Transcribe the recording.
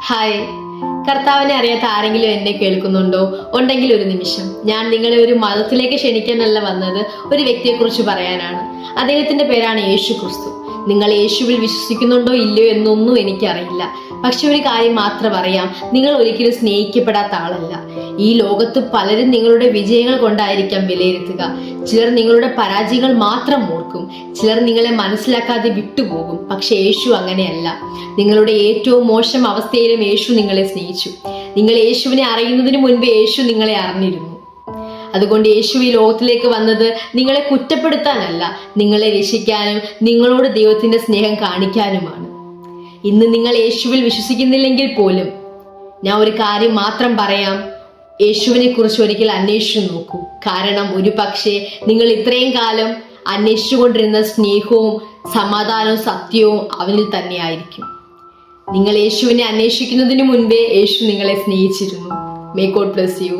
Hi, കർത്താവിനെ അറിയാത്ത ആരെങ്കിലും എന്നെ കേൾക്കുന്നുണ്ടോ? ഉണ്ടെങ്കിൽ ഒരു നിമിഷം. ഞാൻ നിങ്ങളെ ഒരു മതത്തിലേക്ക് ക്ഷണിക്കാനല്ല വന്നത്, ഒരു വ്യക്തിയെക്കുറിച്ച് പറയാനാണ്. അദ്ദേഹത്തിന്റെ പേരാണ് യേശു ക്രിസ്തു. നിങ്ങൾ യേശുവിൽ വിശ്വസിക്കുന്നുണ്ടോ ഇല്ലയോ എന്നൊന്നും എനിക്കറിയില്ല. പക്ഷെ ഒരു കാര്യം മാത്രം അറിയാം, നിങ്ങൾ ഒരിക്കലും സ്നേഹിക്കപ്പെടാത്ത ആളല്ല. ഈ ലോകത്ത് പലരും നിങ്ങളുടെ വിജയങ്ങൾ കൊണ്ടായിരിക്കാം വിലയിരുത്തുക. ചിലർ നിങ്ങളുടെ പരാജയങ്ങൾ മാത്രം ഓർക്കും, ചിലർ നിങ്ങളെ മനസ്സിലാക്കാതെ വിട്ടുപോകും. പക്ഷെ യേശു അങ്ങനെയല്ല. നിങ്ങളുടെ ഏറ്റവും മോശം അവസ്ഥയിലും യേശു നിങ്ങളെ സ്നേഹിച്ചു. നിങ്ങൾ യേശുവിനെ അറിയുന്നതിന് മുൻപ് യേശു നിങ്ങളെ അറിഞ്ഞിരുന്നു. അതുകൊണ്ട് യേശു ഈ ലോകത്തിലേക്ക് വന്നത് നിങ്ങളെ കുറ്റപ്പെടുത്താനല്ല, നിങ്ങളെ രക്ഷിക്കാനും നിങ്ങളോട് ദൈവത്തിന്റെ സ്നേഹം കാണിക്കാനുമാണ്. ഇന്ന് നിങ്ങൾ യേശുവിൽ വിശ്വസിക്കുന്നില്ലെങ്കിൽ പോലും ഞാൻ ഒരു കാര്യം മാത്രം പറയാം, യേശുവിനെ കുറിച്ച് ഒരിക്കൽ അന്വേഷിച്ചു നോക്കൂ. കാരണം ഒരു പക്ഷേ നിങ്ങൾ ഇത്രയും കാലം അന്വേഷിച്ചുകൊണ്ടിരുന്ന സ്നേഹവും സമാധാനവും സത്യവും അവനിൽ തന്നെയായിരിക്കും. നിങ്ങൾ യേശുവിനെ അന്വേഷിക്കുന്നതിന് മുൻപേ യേശു നിങ്ങളെ സ്നേഹിച്ചിരുന്നു. May God bless you.